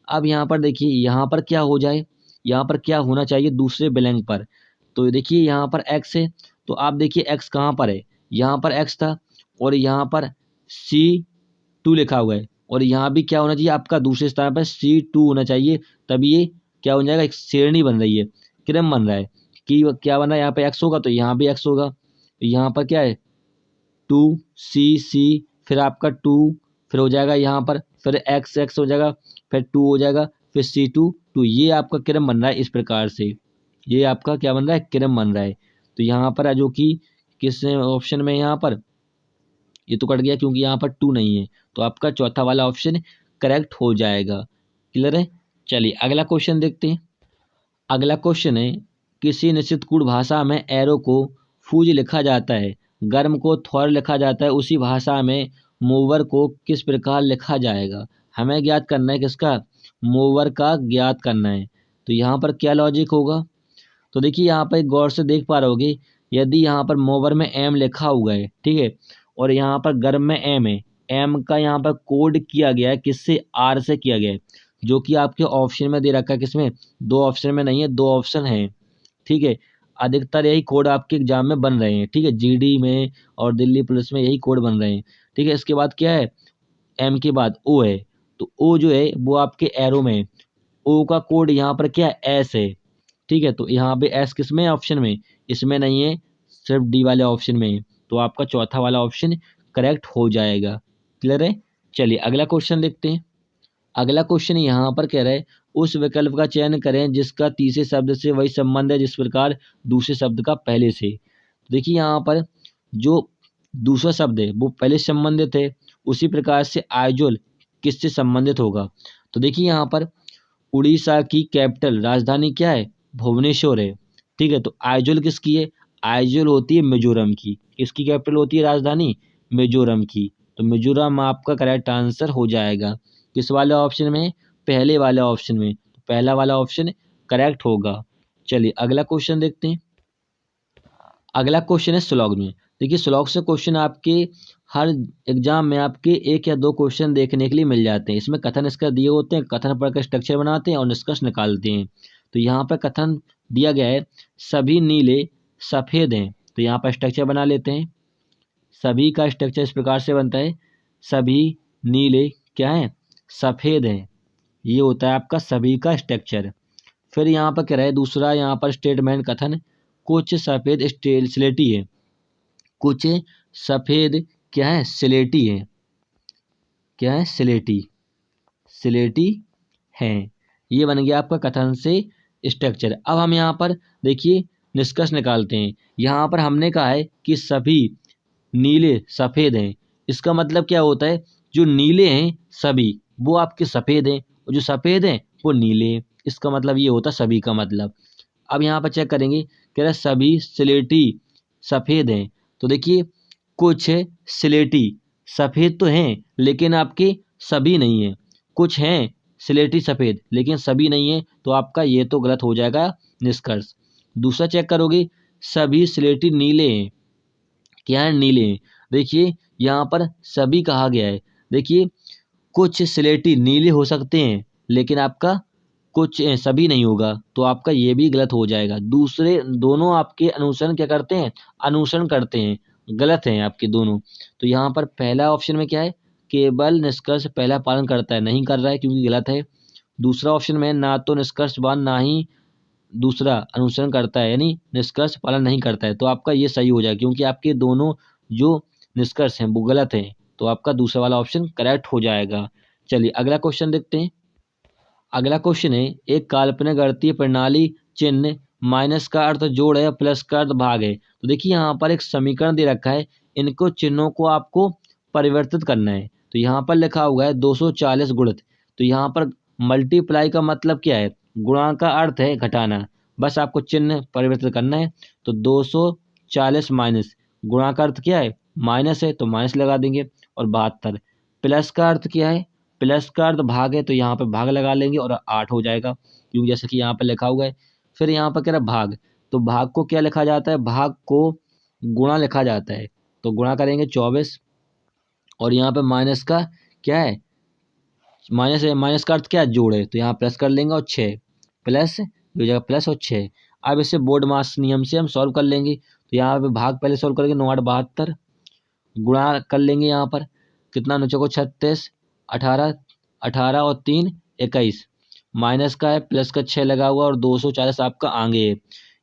अब यहाँ पर देखिए यहाँ पर क्या हो जाए, यहाँ पर क्या होना चाहिए दूसरे ब्लैंक पर। तो देखिए यहाँ पर x है, तो आप देखिए x कहाँ पर है, यहाँ पर x था और यहाँ पर C2 लिखा हुआ है, और यहाँ भी क्या होना चाहिए आपका दूसरे स्थान पर C2 होना चाहिए। तभी ये क्या हो जाएगा, एक श्रेणी बन रही है, क्रम बन रहा है कि क्या बन रहा है, यहाँ पे x होगा तो यहाँ भी x होगा। यहाँ पर क्या है 2C फिर आपका 2 फिर हो जाएगा यहाँ पर, फिर x हो जाएगा, फिर 2 हो जाएगा, फिर C2 2। ये आपका क्रम बन रहा है इस प्रकार से, ये आपका क्या बन रहा है, क्रम बन रहा है। तो यहाँ पर जो कि किस ऑप्शन में, यहाँ पर ये तो कट गया क्योंकि यहाँ पर 2 नहीं है, तो आपका चौथा वाला ऑप्शन करेक्ट हो जाएगा। क्लियर है। चलिए अगला क्वेश्चन देखते हैं। अगला क्वेश्चन है, किसी निश्चित कूट भाषा में एरो को फूज लिखा जाता है, गर्म को थौर लिखा जाता है, उसी भाषा में मूवर को किस प्रकार लिखा जाएगा। हमें ज्ञात करना है किसका, मूवर का ज्ञात करना है। तो यहाँ पर क्या लॉजिक होगा, तो देखिए यहाँ पर गौर से देख पा रहे होगे, यदि यहाँ पर मूवर में एम लिखा हुआ है, ठीक है, और यहाँ पर गर्भ में एम है, एम का यहाँ पर कोड किया गया है किससे, आर से किया गया है, जो कि आपके ऑप्शन में दे रखा है, किसमें, दो ऑप्शन में नहीं है, दो ऑप्शन है, ठीक है। अधिकतर यही कोड आपके एग्जाम में बन रहे हैं, ठीक है, जीडी में और दिल्ली पुलिस में यही कोड बन रहे हैं, ठीक है। इसके बाद क्या है, एम के बाद ओ है, तो ओ जो है वो आपके एरो में है, ओ का कोड यहाँ पर क्या है, एस है, ठीक है। तो यहाँ पे एस किस में है, ऑप्शन में, इसमें नहीं है, सिर्फ डी वाले ऑप्शन में है, तो आपका चौथा वाला ऑप्शन करेक्ट हो जाएगा। क्लियर है। चलिए अगला क्वेश्चन देखते हैं। अगला क्वेश्चन यहाँ पर कह रहा है, उस विकल्प का चयन करें जिसका तीसरे शब्द से वही संबंध है जिस प्रकार दूसरे शब्द का पहले से। देखिए यहाँ पर जो दूसरा शब्द है वो पहले से संबंधित है, उसी प्रकार से आइजोल किससे संबंधित होगा। तो देखिए यहाँ पर उड़ीसा की कैपिटल राजधानी क्या है, भुवनेश्वर है, ठीक है। तो आइजोल किसकी है, आइजोल होती है मिजोरम की। किसकी कैपिटल होती है राजधानी, मिजोरम की। तो मिजोरम आपका करेक्ट आंसर हो जाएगा। किस वाले ऑप्शन में, पहले वाले ऑप्शन में, तो पहला वाला ऑप्शन करेक्ट होगा। चलिए अगला क्वेश्चन देखते हैं। अगला क्वेश्चन है स्लॉग में। देखिए स्लॉग से क्वेश्चन आपके हर एग्जाम में आपके एक या दो क्वेश्चन देखने के लिए मिल जाते हैं। इसमें कथन इसका दिए होते हैं, कथन पढ़कर स्ट्रक्चर बनाते हैं और निष्कर्ष निकालते हैं। तो यहाँ पर कथन दिया गया है, सभी नीले सफ़ेद हैं, तो यहाँ पर स्ट्रक्चर बना लेते हैं। सभी का स्ट्रक्चर इस प्रकार से बनता है, सभी नीले क्या है, सफ़ेद हैं, ये होता है आपका सभी का स्ट्रक्चर। फिर यहाँ पर कह रहा है दूसरा, यहाँ पर स्टेटमेंट कथन, कुछ सफ़ेद स्लेटी है, कुछ सफ़ेद क्या है, स्लेटी है, क्या है, स्लेटी, स्लेटी है। ये बन गया आपका कथन से स्ट्रक्चर। अब हम यहाँ पर देखिए निष्कर्ष निकालते हैं। यहाँ पर हमने कहा है कि सभी नीले सफ़ेद हैं, इसका मतलब क्या होता है, जो नीले हैं सभी वो आपके सफ़ेद हैं, और जो सफ़ेद हैं वो नीले हैं, इसका मतलब ये होता है सभी का मतलब। अब यहाँ पर चेक करेंगे, कह रहा है सभी स्लेटी सफ़ेद हैं। तो देखिए कुछ स्लेटी सफ़ेद तो हैं लेकिन आपके सभी नहीं हैं, कुछ हैं स्लेटी सफ़ेद लेकिन सभी नहीं हैं, तो आपका ये तो गलत हो जाएगा निष्कर्ष। दूसरा चेक करोगे, सभी स्लेटी नीले हैं, क्या है, नीले हैं। देखिए यहाँ पर सभी कहा गया है, देखिए कुछ स्लेटी नीले हो सकते हैं लेकिन आपका कुछ सभी नहीं होगा, तो आपका ये भी गलत हो जाएगा। दूसरे दोनों आपके अनुसरण क्या करते हैं, अनुसरण करते हैं, गलत हैं आपके दोनों। तो यहाँ पर पहला ऑप्शन में क्या है, केवल निष्कर्ष पहला पालन करता है, नहीं कर रहा है क्योंकि गलत है। दूसरा ऑप्शन में ना तो निष्कर्षवान ना ही दूसरा अनुसरण करता है, यानी निष्कर्ष पालन नहीं करता है, तो आपका ये सही हो जाएगा क्योंकि आपके दोनों जो निष्कर्ष हैं वो गलत हैं, तो आपका दूसरा वाला ऑप्शन करेक्ट हो जाएगा। चलिए अगला क्वेश्चन देखते हैं। अगला क्वेश्चन है, एक काल्पनिक गणितीय प्रणाली चिन्ह माइनस का अर्थ जोड़ है, प्लस का अर्थ भाग है। तो देखिए यहाँ पर एक समीकरण दे रखा है, इनको चिन्हों को आपको परिवर्तित करना है। तो यहाँ पर लिखा हुआ है 240 गुणित, तो यहाँ पर मल्टीप्लाई का मतलब क्या है, गुणा का अर्थ है घटाना, बस आपको चिन्ह परिवर्तित करना है। तो 240 माइनस, गुणा का अर्थ क्या है, माइनस है, तो माइनस लगा देंगे, और 72। प्लस का अर्थ क्या है, प्लस का अर्थ भाग है, तो यहाँ पे भाग लगा लेंगे और 8 हो जाएगा, क्योंकि जैसे कि यहाँ पे लिखा हुआ है। फिर यहाँ पर कह रहा है भाग, तो भाग को क्या लिखा जाता है, भाग को गुणा लिखा जाता है, तो गुणा करेंगे 24, और यहाँ पे माइनस का क्या है, माइनस है, माइनस का अर्थ क्या है, जोड़ है, तो यहाँ प्लस कर लेंगे, और 6 प्लस हो जाएगा, प्लस और 6। अब इसे बोर्ड मास नियम से हम सॉल्व कर लेंगे। तो यहाँ पे भाग पहले सॉल्व करेंगे, 9 8 72, गुणा कर लेंगे यहाँ पर, कितना 9 चौको 36, 18 18 और 3 21, माइनस का है, प्लस का 6 लगा हुआ, और 240 आपका आगे है।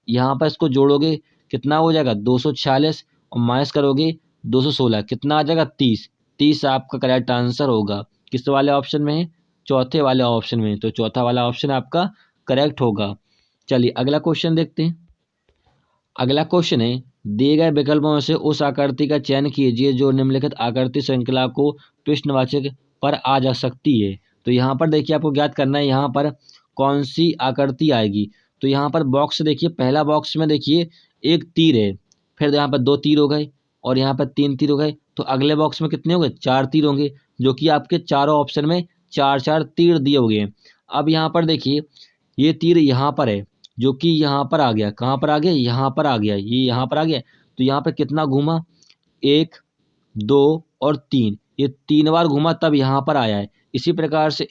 यहाँ पर इसको जोड़ोगे कितना हो जाएगा, 246, और माइनस करोगे 216, कितना आ जाएगा, 30। 30 आपका करेक्ट आंसर होगा। किस वाले ऑप्शन में है, चौथे वाले ऑप्शन में, तो चौथा वाला ऑप्शन आपका करेक्ट होगा। चलिए अगला क्वेश्चन देखते हैं। अगला क्वेश्चन है, दिए गए विकल्पों में से उस आकृति का चयन कीजिए जो निम्नलिखित आकृति श्रृंखला को प्रश्नवाचक पर आ जा सकती है। तो यहाँ पर देखिए आपको ज्ञात करना है यहाँ पर कौन सी आकृति आएगी। तो यहाँ पर बॉक्स देखिए, पहला बॉक्स में देखिए एक तीर है, फिर यहाँ पर 2 तीर हो गए, और यहाँ पर 3 तीर हो गए, तो अगले बॉक्स में कितने होंगे? 4 तीर होंगे, जो कि आपके चारों ऑप्शन में 4-4 तीर दिए हुए हैं। अब यहाँ पर देखिए, ये तीर यहाँ पर है, जो कि यहाँ पर आ गया। कहाँ पर आ गया? यहाँ पर आ गया, ये यहाँ पर आ गया। तो यहाँ पर कितना घूमा? 1, 2 और 3, ये 3 बार घूमा तब यहाँ पर आया है। इसी प्रकार से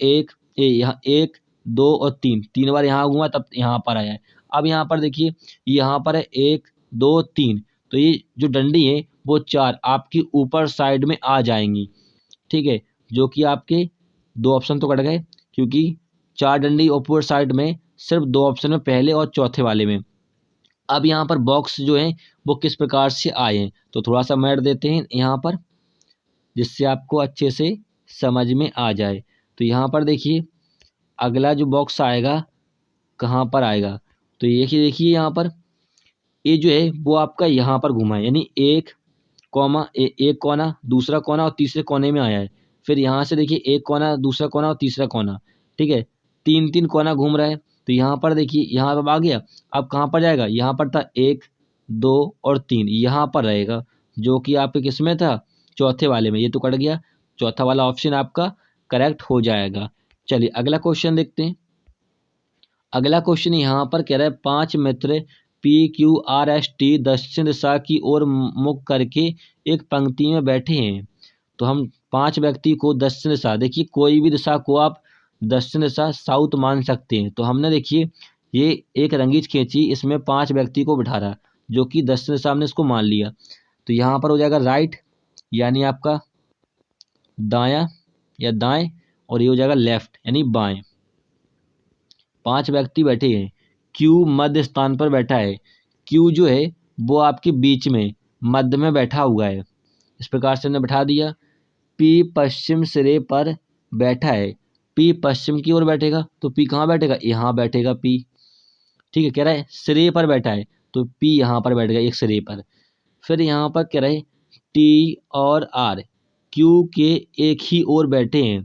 यहाँ 1, 2 और 3, 3 बार यहाँ घूमा तब यहाँ पर आया है। अब यहाँ पर देखिए, यहाँ पर है 1, 2, 3, तो ये जो डंडी है वो 4 आपकी ऊपर साइड में आ जाएंगी, ठीक है, जो कि आपके 2 ऑप्शन तो कट गए, क्योंकि 4 डंडी ऊपर साइड में सिर्फ 2 ऑप्शन में, पहले और चौथे वाले में। अब यहाँ पर बॉक्स जो है वो किस प्रकार से आए हैं, तो थोड़ा सा मैट देते हैं यहाँ पर, जिससे आपको अच्छे से समझ में आ जाए। तो यहाँ पर देखिए, अगला जो बॉक्स आएगा कहाँ पर आएगा, तो ये देखिए यहाँ पर ये जो है वो आपका यहाँ पर घुमा है, यानी एक कोना, दूसरा कोना और तीसरे कोने में आया है। फिर यहाँ से देखिए एक कोना, दूसरा कोना और तीसरा कोना, ठीक है, 3-3 कोना घूम रहा है। तो यहाँ पर देखिए, यहाँ पर आ गया। अब कहाँ पर जाएगा? यहाँ पर था 1, 2 और 3, यहाँ पर रहेगा, जो कि आपके किस में था? चौथे वाले में। ये तो कट गया, चौथा वाला ऑप्शन आपका करेक्ट हो जाएगा। चलिए अगला क्वेश्चन देखते हैं। अगला क्वेश्चन यहाँ पर कह रहा है 5 मित्र PQRST दक्षिण दिशा की ओर मुख करके एक पंक्ति में बैठे हैं। तो हम 5 व्यक्ति को दक्षिण दिशा, देखिए कोई भी दिशा को आप दक्षिण दिशा साउथ मान सकते हैं। तो हमने देखिए ये एक रंगीच खींची, इसमें 5 व्यक्ति को बिठा रहा, जो कि दक्षिण दिशा हमने इसको मान लिया। तो यहाँ पर हो जाएगा राइट, यानी आपका दायां या दाएं, और ये हो जाएगा लेफ्ट यानी बाएं। 5 व्यक्ति बैठे हैं, क्यू मध्य स्थान पर बैठा है। क्यू जो है वो आपके बीच में मध्य में बैठा हुआ है, इस प्रकार से हमने बैठा दिया। पी पश्चिम सिरे पर बैठा है, पी पश्चिम की ओर बैठेगा, तो पी कहाँ बैठेगा? यहाँ बैठेगा पी, ठीक है। कह रहा है सिरे पर बैठा है, तो पी यहाँ पर बैठ गया एक सिरे पर। फिर यहाँ पर कह रहे हैं टी और आर क्यू के एक ही ओर बैठे हैं,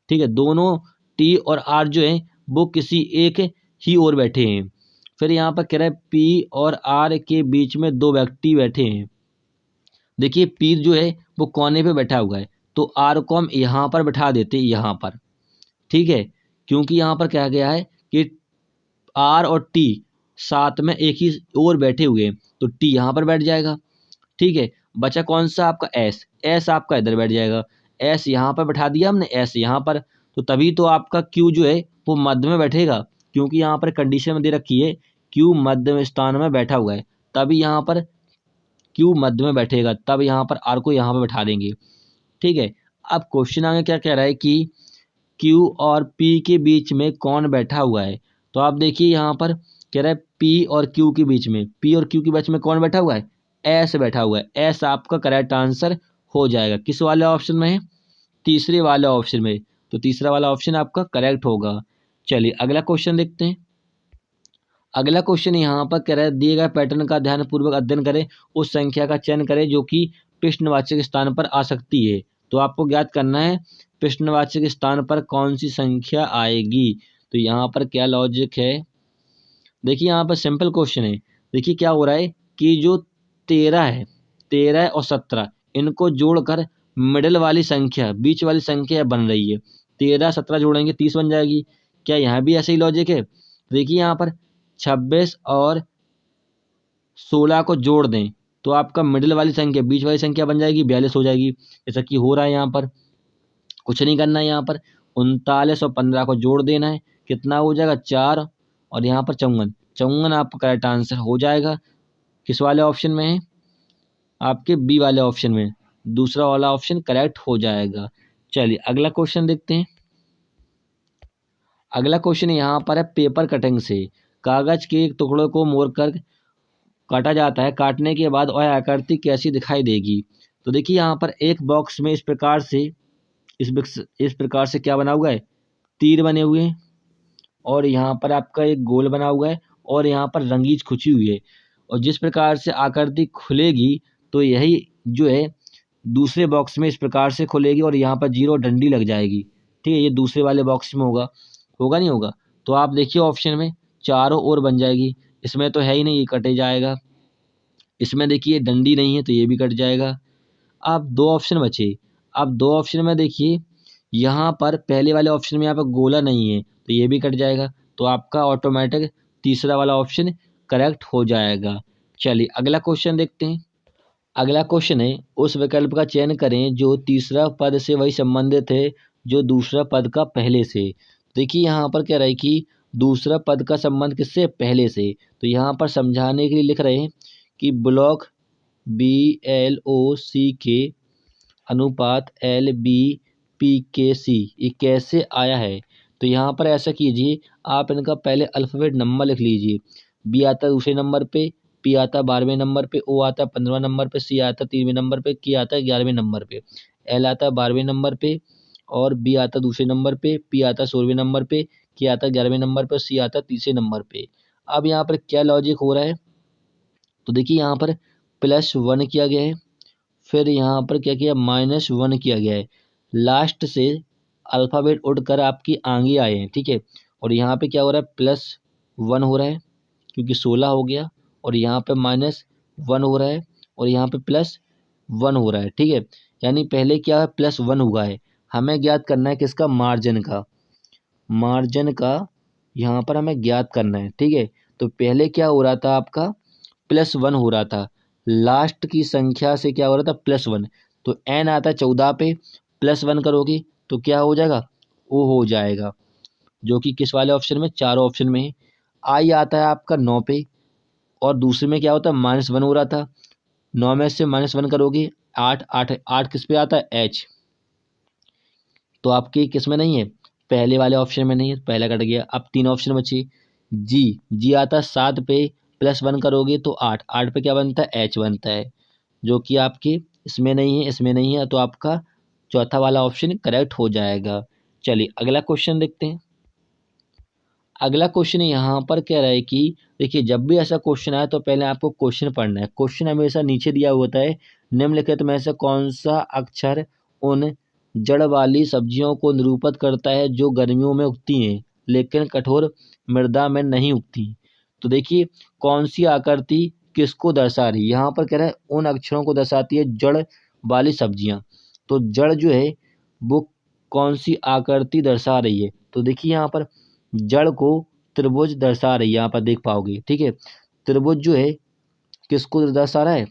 ठीक है, दोनों टी और आर जो है वो किसी एक ही ओर बैठे हैं। फिर यहाँ पर कह रहा है पी और आर के बीच में 2 व्यक्ति बैठे हैं। देखिए पी जो है वो कोने पे बैठा हुआ है, तो आर को हम यहाँ पर बैठा देते हैं, यहाँ पर, ठीक है, क्योंकि यहाँ पर कहा गया है कि आर और टी साथ में एक ही ओर बैठे हुए हैं, तो टी यहाँ पर बैठ जाएगा, ठीक है। बचा कौन सा? आपका एस, एस आपका इधर बैठ जाएगा। एस यहाँ पर बैठा दिया हमने, एस यहाँ पर, तो तभी तो आपका क्यू जो है वो मध्य में बैठेगा, क्योंकि यहाँ पर कंडीशन में दे रखी है क्यू मध्य स्थान में बैठा हुआ है, तभी यहाँ पर क्यू मध्य में बैठेगा, तब यहाँ पर आर को यहाँ पर बैठा देंगे, ठीक है। अब क्वेश्चन आगे क्या कह रहा है कि क्यू और पी के बीच में कौन बैठा हुआ है। तो आप देखिए यहाँ पर कह रहा है पी और क्यू के बीच में, पी और क्यू के बीच में कौन बैठा हुआ है? एस बैठा हुआ है। एस आपका करेक्ट आंसर हो जाएगा। किस वाले ऑप्शन में है? तीसरे वाले ऑप्शन में, तो तीसरा वाला ऑप्शन आपका करेक्ट होगा। चलिए अगला क्वेश्चन देखते हैं। अगला क्वेश्चन यहाँ पर कह रहा है दिए गए पैटर्न का ध्यानपूर्वक अध्ययन करें, उस संख्या का चयन करें जो कि प्रश्नवाचक स्थान पर आ सकती है। तो आपको ज्ञात करना है प्रश्नवाचक स्थान पर कौन सी संख्या आएगी। तो यहाँ पर क्या लॉजिक है? देखिए यहाँ पर सिंपल क्वेश्चन है। देखिए क्या हो रहा है कि जो 13 है, 13 और 17 इनको जोड़कर मिडिल वाली संख्या, बीच वाली संख्या बन रही है। 13 17 जोड़ेंगे 30 बन जाएगी। क्या यहाँ भी ऐसे ही लॉजिक है? देखिए यहाँ पर 26 और 16 को जोड़ दें तो आपका मिडिल वाली संख्या, बीच वाली संख्या बन जाएगी 42 हो जाएगी, जैसा कि हो रहा है यहाँ पर। कुछ नहीं करना है, यहाँ पर 39 और 15 को जोड़ देना है, कितना हो जाएगा 4, और यहाँ पर 54, 54 आपका करेक्ट आंसर हो जाएगा। किस वाले ऑप्शन में है? आपके बी वाले ऑप्शन में, दूसरा वाला ऑप्शन करेक्ट हो जाएगा। चलिए अगला क्वेश्चन देखते हैं। अगला क्वेश्चन यहाँ पर है पेपर कटिंग से कागज के एक टुकड़े को मोड़कर काटा जाता है, काटने के बाद वह आकृति कैसी दिखाई देगी। तो देखिए यहाँ पर एक बॉक्स में इस प्रकार से क्या बना हुआ है? तीर बने हुए हैं, और यहाँ पर आपका एक गोल बना हुआ है, और यहाँ पर रंगीच खुची हुई है, और जिस प्रकार से आकृति खुलेगी तो यही जो है दूसरे बॉक्स में इस प्रकार से खुलेगी, और यहाँ पर 0 डंडी लग जाएगी, ठीक है। ये दूसरे वाले बॉक्स में होगा नहीं होगा? तो आप देखिए ऑप्शन में चारों ओर बन जाएगी, इसमें तो है ही नहीं, ये कटे जाएगा, इसमें देखिए डंडी नहीं है तो ये भी कट जाएगा। अब दो ऑप्शन बचे। अब दो ऑप्शन में देखिए यहाँ पर पहले वाले ऑप्शन में यहाँ पर गोला नहीं है तो ये भी कट जाएगा। तो आपका ऑटोमेटिक तीसरा वाला ऑप्शन करेक्ट हो जाएगा। चलिए अगला क्वेश्चन देखते हैं। अगला क्वेश्चन है, उस विकल्प का चयन करें जो तीसरा पद से वही संबंधित है जो दूसरा पद का पहले से। देखिए यहाँ पर कह रहा है कि दूसरा पद का संबंध किससे, पहले से। तो यहाँ पर समझाने के लिए लिख रहे हैं कि ब्लॉक BLOCK अनुपात LBPKC ये कैसे आया है। तो यहाँ पर ऐसा कीजिए, आप इनका पहले अल्फ़ाबेट नंबर लिख लीजिए। बी आता है दूसरे नंबर पे, पी आता है 12वें नंबर पे, ओ आता है 15वें नंबर पे, सी आता है 3वें नंबर पे, के आता है 11वें नंबर पे, एल आता है 12वें नंबर पे और बी आता है दूसरे नंबर पे, पी आता है 16वें नंबर पे, के आता है 11वें नंबर पे, सी आता है तीसरे नंबर पे। अब यहाँ पर क्या लॉजिक हो रहा है, तो देखिए यहाँ पर +1 किया गया है, फिर यहाँ पर क्या किया, -1 किया गया है। लास्ट से अल्फ़ाबेट उड़कर आपकी आगे आए हैं, ठीक है। और यहाँ पे क्या हो रहा है, +1 हो रहा है क्योंकि 16 हो गया, और यहाँ पे -1 हो रहा है और यहाँ पे +1 हो रहा है, ठीक है। यानी पहले क्या है, +1 हुआ है। हमें ज्ञात करना है किसका, मार्जिन का। मार्जिन का यहाँ पर हमें ज्ञात करना है, ठीक है। तो पहले क्या हो रहा था आपका, +1 हो रहा था। लास्ट की संख्या से क्या हो रहा था, +1। तो n आता है 14 पे, +1 करोगे तो क्या हो जाएगा, ओ हो जाएगा, जो कि किस वाले ऑप्शन में, चारों ऑप्शन में है। आई आता है आपका 9 पे, और दूसरे में क्या होता है, -1 हो रहा था। 9 में से -1 करोगे 8, 8 8 किस पे आता है, H। तो आपके किस में नहीं है, पहले वाले ऑप्शन में नहीं है, पहला कट गया। अब 3 ऑप्शन बचे। जी, जी आता है 7 पे, +1 करोगे तो 8, 8 पे क्या बनता है, H बनता है, जो कि आपके इसमें नहीं है, इसमें नहीं है। तो आपका चौथा वाला ऑप्शन करेक्ट हो जाएगा। चलिए अगला क्वेश्चन देखते हैं। अगला क्वेश्चन यहाँ पर कह रहा है कि देखिए जब भी ऐसा क्वेश्चन आए तो पहले आपको क्वेश्चन पढ़ना है। क्वेश्चन हमेशा नीचे दिया होता है, निम्नलिखित में से कौन सा अक्षर उन जड़ वाली सब्जियों को निरूपित करता है जो गर्मियों में उगती हैं लेकिन कठोर मृदा में नहीं उगती। तो देखिए कौन सी आकृति किसको दर्शा रही है, यहाँ पर कह रहा है उन अक्षरों को दर्शाती है जड़ वाली सब्जियाँ। तो जड़ जो है वो कौन सी आकृति दर्शा रही है, तो देखिए यहाँ पर जड़ को त्रिभुज दर्शा रही है, यहाँ पर देख पाओगे, ठीक है। त्रिभुज जो है किसको दर्शा रहा है,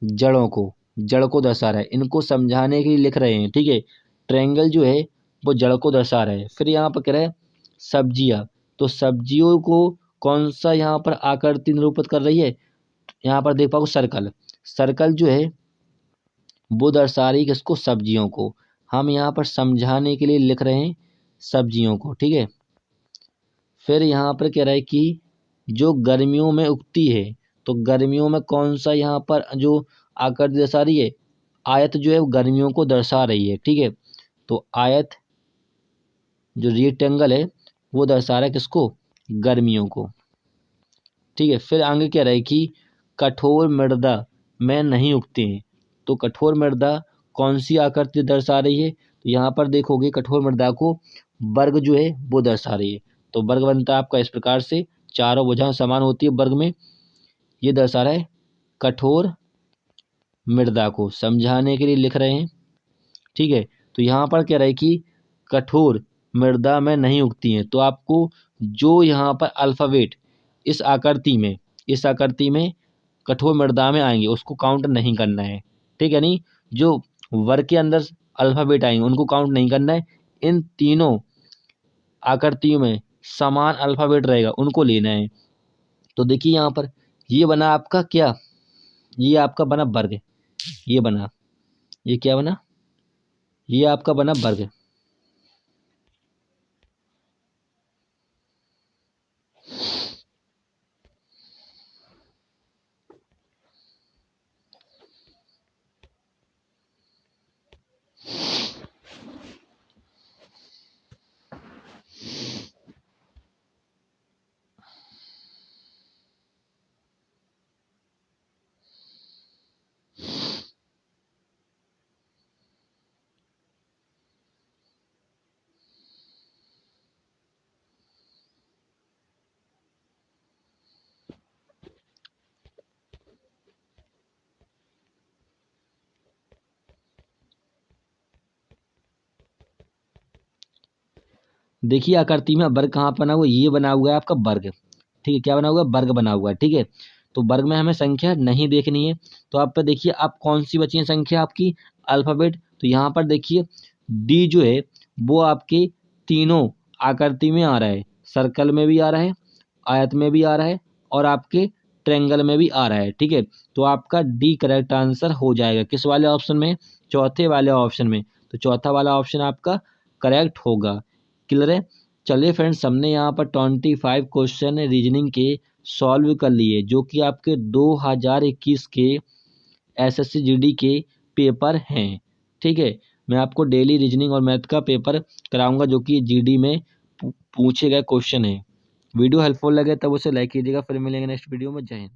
जड़ों को, जड़ को दर्शा रहा है। इनको समझाने के लिए लिख रहे हैं, ठीक है। ट्रायंगल जो है वो जड़ को दर्शा रहा है। फिर यहाँ पर कह रहा है सब्जियाँ, तो सब्जियों को कौन सा यहाँ पर आकृति निरूपित कर रही है, यहाँ पर देख पाओ सर्कल। सर्कल जो है वो दर्शा रही है किसको, सब्जियों को। हम यहाँ पर समझाने के लिए लिख रहे हैं सब्जियों को, ठीक है। फिर यहाँ पर कह रहा है कि जो गर्मियों में उगती है, तो गर्मियों में कौन सा यहाँ पर जो आकृति दर्शा रही है, आयत जो है वो गर्मियों को दर्शा रही है, ठीक है। तो आयत जो रेक्टेंगल है वो दर्शा रहा है किसको, गर्मियों को, ठीक है। फिर आगे कह रहा है कि कठोर मृदा में नहीं उगते हैं। तो कठोर मृदा कौन सी आकृति दर्शा रही है, तो यहाँ पर देखोगे कठोर मृदा को वर्ग जो है वो दर्शा रही है। तो वर्ग बनता है आपका इस प्रकार से, चारों भुजाएं समान होती है वर्ग में। ये दर्शा रहा है कठोर मृदा को, समझाने के लिए लिख रहे हैं, ठीक है। तो यहाँ पर कह रहा है कि कठोर मृदा में नहीं उगती हैं। तो आपको जो यहाँ पर अल्फ़ाबेट इस आकृति में, इस आकृति में कठोर मृदा में आएंगे उसको काउंट नहीं करना है, ठीक है। नहीं, जो वर्ग के अंदर अल्फ़ाबेट आएंगे उनको काउंट नहीं करना है। इन तीनों आकृतियों में समान अल्फ़ाबेट रहेगा उनको लेना है। तो देखिए यहाँ पर ये बना आपका क्या, ये आपका बना वर्ग, ये बना, ये क्या बना, ये आपका बना वर्ग। देखिए आकृति में वर्ग कहाँ बना हुआ है, ये बना हुआ है आपका वर्ग, ठीक है, क्या बना हुआ है, वर्ग बना हुआ है, ठीक है। तो वर्ग में हमें संख्या नहीं देखनी है, तो आप पे देखिए आप कौन सी बची है संख्या आपकी, अल्फाबेट। तो यहाँ पर देखिए डी जो है वो आपके तीनों आकृति में आ रहा है, सर्कल में भी आ रहा है, आयत में भी आ रहा है और आपके ट्रेंगल में भी आ रहा है, ठीक है। तो आपका डी करेक्ट आंसर हो जाएगा किस वाले ऑप्शन में, चौथे वाले ऑप्शन में। तो चौथा वाला ऑप्शन आपका करेक्ट होगा। क्लियर है। चलिए फ्रेंड्स, हमने यहाँ पर 25 क्वेश्चन रीजनिंग के सॉल्व कर लिए, जो कि आपके 2021 के एसएससी जीडी के पेपर हैं, ठीक है। मैं आपको डेली रीजनिंग और मैथ का पेपर कराऊंगा, जो कि जीडी में पूछे गए क्वेश्चन है। वीडियो हेल्पफुल लगे तब उसे लाइक कीजिएगा। फिर मिलेंगे नेक्स्ट वीडियो में। जय हिंद।